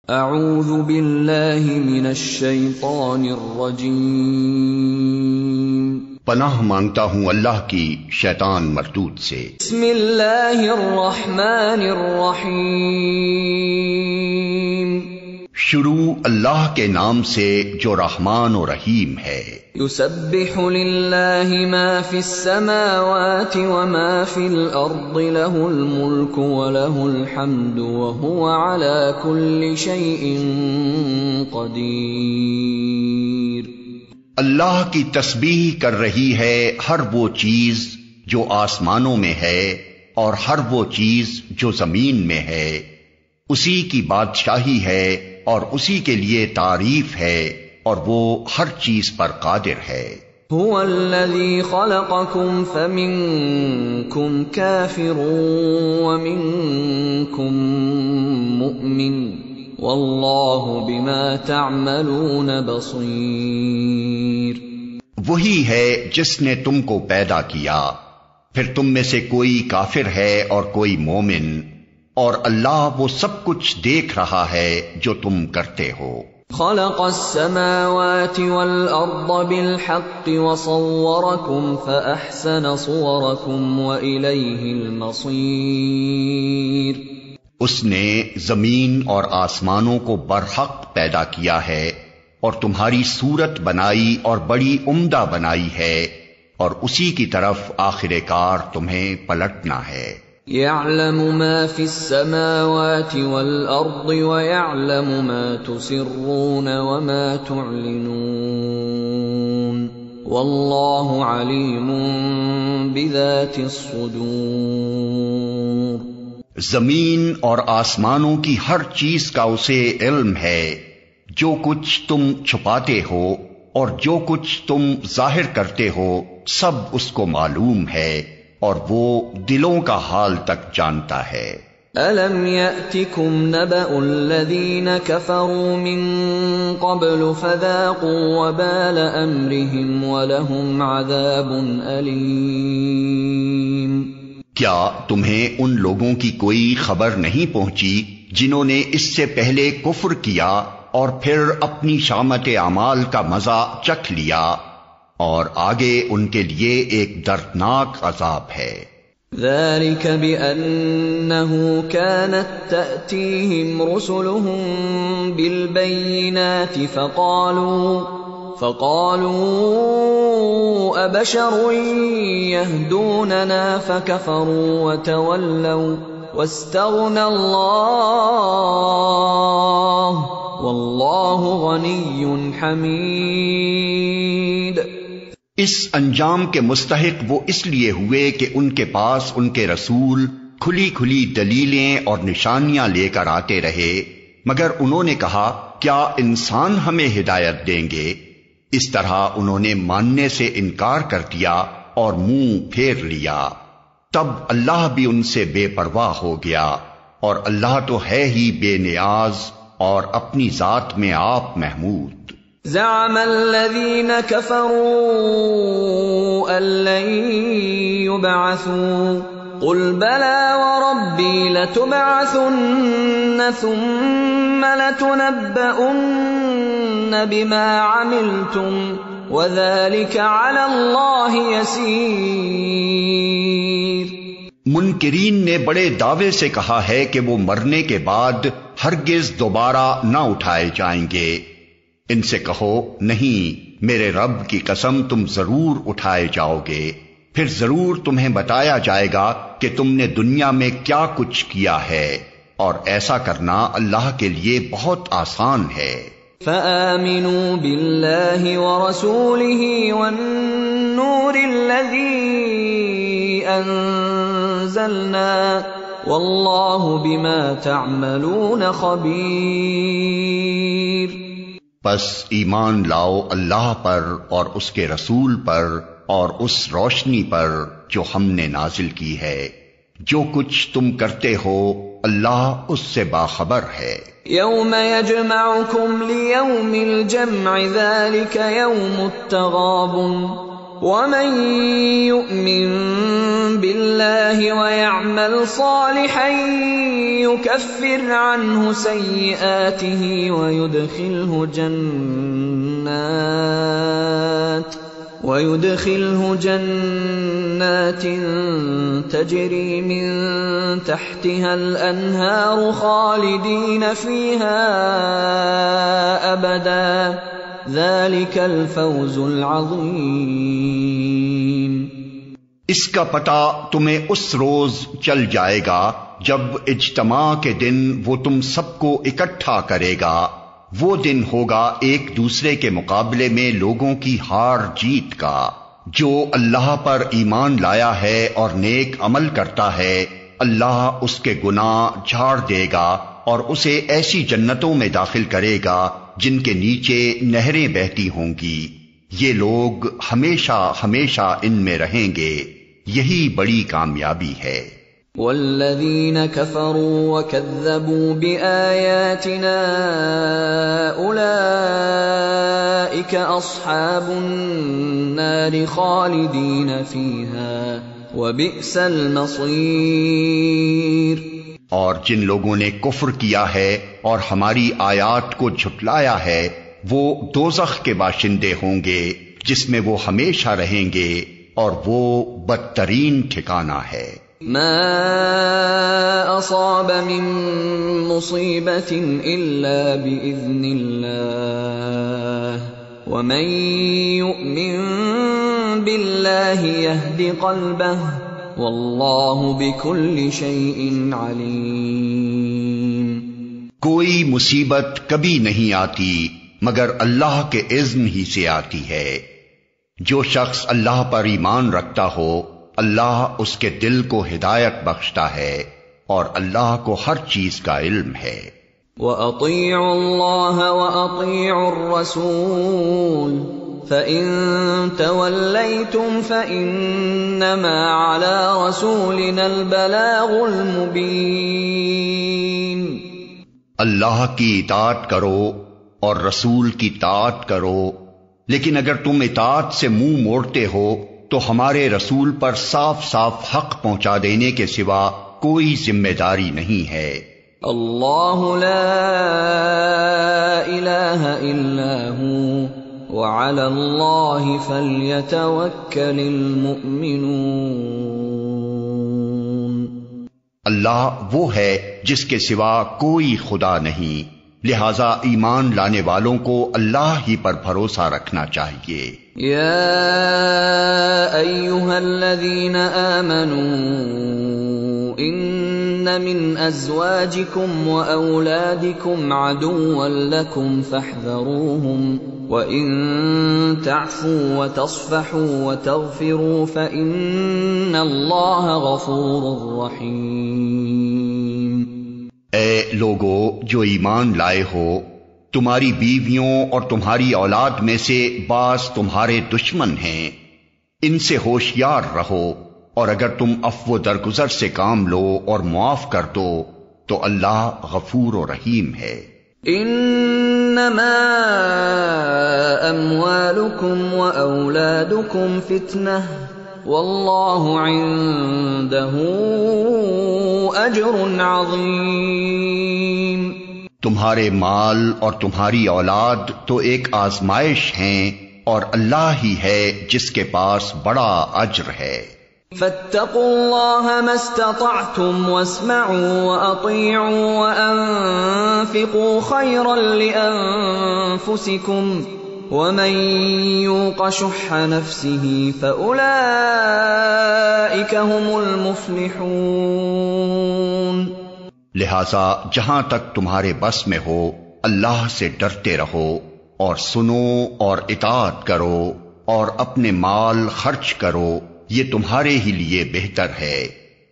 اعوذ باللہ من الشیطان الرجیم، پناہ مانگتا ہوں اللہ کی شیطان مردود سے۔ بسم اللہ الرحمن الرحیم، شروع اللہ کے نام سے جو رحمان و رحیم ہے۔ یسبح للہ ما فی السماوات وما فی الارض له الملک وله الحمد وهو على كل شیء قدیر۔ اللہ کی تسبیح کر رہی ہے ہر وہ چیز جو آسمانوں میں ہے اور ہر وہ چیز جو زمین میں ہے، اسی کی بادشاہی ہے اور اسی کے لیے تعریف ہے، اور وہ ہر چیز پر قادر ہے۔ هو الذی خلقکم فمنکم کافر ومنکم مؤمن واللہ بما تعملون بصیر۔ وہی ہے جس نے تم کو پیدا کیا، پھر تم میں سے کوئی کافر ہے اور کوئی مومن، اور اللہ وہ سب کچھ دیکھ رہا ہے جو تم کرتے ہو۔ خلق السماوات والارض بالحق وصورکم فاحسن صورکم والیہ المصیر۔ اس نے زمین اور آسمانوں کو برحق پیدا کیا ہے اور تمہاری صورت بنائی اور بڑی عمدہ بنائی ہے، اور اسی کی طرف آخر کار تمہیں پلٹنا ہے۔ يعلم ما في السماوات والأرض ويعلم ما تسرون وما تعلنون والله عليم بذات الصدور۔ زمین اور آسمانوں کی ہر چیز کا اسے علم ہے، جو کچھ تم چھپاتے ہو اور جو کچھ تم ظاہر کرتے ہو سب اس کو معلوم ہے، اور وہ دلوں کا حال تک جانتا ہے۔ أَلَمْ يَأْتِكُمْ نَبَأُ الَّذِينَ كَفَرُوا مِن قَبْلُ فَذَاقُوا وَبَالَ أَمْرِهِمْ وَلَهُمْ عَذَابٌ أَلِيمٌ۔ کیا تمہیں ان لوگوں کی کوئی خبر نہیں پہنچی جنہوں نے اس سے پہلے کفر کیا اور پھر اپنی شامت اعمال کا مزہ چکھ لیا، اور آگے ان کے لیے ایک دردناک عذاب ہے۔ ذَلِكَ بِأَنَّهُ كَانَتْ تَأْتِيهِمْ رُسُلُهُم بِالْبَيِّنَاتِ فَقَالُوا أَبَشَرٌ يَهْدُونَنَا فَكَفَرُوا وَتَوَلَّوْا وَاسْتَغْنَى اللَّهُ وَاللَّهُ غَنِيٌّ حَمِيدٌ۔ اس انجام کے مستحق وہ اس لیے ہوئے کہ ان کے پاس ان کے رسول کھلی کھلی دلیلیں اور نشانیاں لے کر آتے رہے، مگر انہوں نے کہا کیا انسان ہمیں ہدایت دیں گے؟ اس طرح انہوں نے ماننے سے انکار کر دیا اور منہ پھیر لیا۔ تب اللہ بھی ان سے بے پرواہ ہو گیا، اور اللہ تو ہے ہی بے نیاز اور اپنی ذات میں آپ محمود۔ زعم الذين كفروا أن لن يبعثوا قل بلى وربي لتبعثن ثم لتنبؤن بما عملتم وذلك على الله يسير۔ منکرین نے بڑے دعوے سے کہا ہے کہ وہ مرنے کے بعد ہرگز دوبارہ نہ اٹھائے جائیں گے۔ ان سے کہو نہیں، میرے رب کی قسم تم ضرور اٹھائے جاؤ گے، پھر ضرور تمہیں بتایا جائے گا کہ تم نے دنیا میں کیا کچھ کیا ہے، اور ایسا کرنا اللہ کے لیے بہت آسان ہے۔ فآمنوا باللہ ورسولہ والنور الذی انزلنا واللہ بما تعملون خبیر۔ پس ایمان لاؤ اللہ پر اور اس کے رسول پر اور اس روشنی پر جو ہم نے نازل کی ہے، جو کچھ تم کرتے ہو اللہ اس سے باخبر ہے۔ یوم یجمعکم لیوم الجمع ذلک یوم التغابن ومن يؤمن بالله ويعمل صالحا يكفر عنه سيئاته ويدخله جنات تجري من تحتها الأنهار خالدين فيها أبدا ذلك الفوز العظیم۔ اس کا پتہ تمہیں اس روز چل جائے گا جب اجتماع کے دن وہ تم سب کو اکٹھا کرے گا۔ وہ دن ہوگا ایک دوسرے کے مقابلے میں لوگوں کی ہار جیت کا۔ جو اللہ پر ایمان لایا ہے اور نیک عمل کرتا ہے، اللہ اس کے گناہ جھاڑ دے گا اور اسے ایسی جنتوں میں داخل کرے گا جن کے نیچے نہریں بہتی ہوں گی۔ یہ لوگ ہمیشہ ہمیشہ ان میں رہیں گے، یہی بڑی کامیابی ہے۔ والذین کفروا وکذبوا بآیاتنا اولئک اصحاب النار خالدین فیہا وبئس المصیر۔ اور جن لوگوں نے کفر کیا ہے اور ہماری آیات کو جھٹلایا ہے، وہ دوزخ کے باشندے ہوں گے جس میں وہ ہمیشہ رہیں گے، اور وہ بدترین ٹھکانہ ہے۔ ما اصاب من مصیبت الا باذن اللہ ومن یؤمن باللہ یہد قلبہ واللہ بکل شیء علیم۔ کوئی مصیبت کبھی نہیں آتی مگر اللہ کے اذن ہی سے آتی ہے۔ جو شخص اللہ پر ایمان رکھتا ہو، اللہ اس کے دل کو ہدایت بخشتا ہے، اور اللہ کو ہر چیز کا علم ہے۔ وَأَطِيعُوا اللَّهَ وَأَطِيعُوا الرَّسُولَ فَإِن تَوَلَّيْتُمْ فَإِنَّمَا عَلَى رَسُولِنَا الْبَلَاغُ الْمُبِينُ۔ اللہ کی اطاعت کرو اور رسول کی طاعت کرو، لیکن اگر تم اطاعت سے منہ موڑتے ہو تو ہمارے رسول پر صاف صاف حق پہنچا دینے کے سوا کوئی ذمہ داری نہیں ہے۔ اللہ لا الہ الا ہو وعلی اللہ فلیتوکل المؤمنون۔ اللہ وہ ہے جس کے سوا کوئی خدا نہیں، لہذا ایمان لانے والوں کو اللہ ہی پر بھروسہ رکھنا چاہیے۔ یا ایھا الذین آمنوا ان من ازواجکم واولادکم عدوا لکم فاحذروہم وَإِن تَعْفُوا وَتَصْفَحُوا وَتَغْفِرُوا فَإِنَّ اللَّهَ غَفُورٌ رَّحِيمٌ۔ اے لوگو جو ایمان لائے ہو، تمہاری بیویوں اور تمہاری اولاد میں سے بعض تمہارے دشمن ہیں، ان سے ہوشیار رہو، اور اگر تم عفو و درگزر سے کام لو اور معاف کر دو تو اللہ غفور و رحیم ہے۔ انما اموالکم واولادکم فتنہ واللہ عنده اجر عظیم۔ تمہارے مال اور تمہاری اولاد تو ایک آزمائش ہیں، اور اللہ ہی ہے جس کے پاس بڑا اجر ہے۔ فاتقوا اللہ ما استطعتم واسمعوا واطیعوا وانفقوا خیرا لانفسکم ومن یوق شح نفسه فاولئک هم المفلحون۔ لہذا جہاں تک تمہارے بس میں ہو اللہ سے ڈرتے رہو، اور سنو اور اطاعت کرو، اور اپنے مال خرچ کرو، یہ تمہارے ہی لیے بہتر ہے۔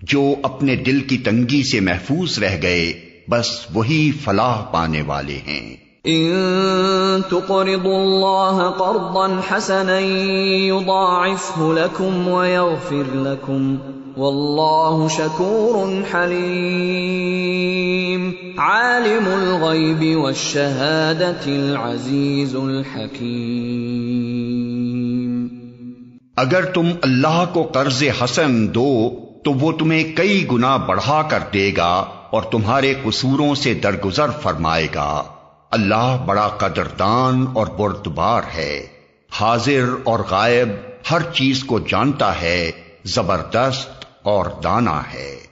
جو اپنے دل کی تنگی سے محفوظ رہ گئے بس وہی فلاح پانے والے ہیں۔ ان تقرضوا اللہ قرضا حسنا یضاعفه لکم ویغفر لکم واللہ شکور حلیم۔ عالم الغیب والشہادۃ العزیز الحکیم۔ اگر تم اللہ کو قرض حسن دو تو وہ تمہیں کئی گنا بڑھا کر دے گا اور تمہارے قصوروں سے درگزر فرمائے گا۔ اللہ بڑا قدردان اور بردبار ہے، حاضر اور غائب ہر چیز کو جانتا ہے، زبردست اور دانا ہے۔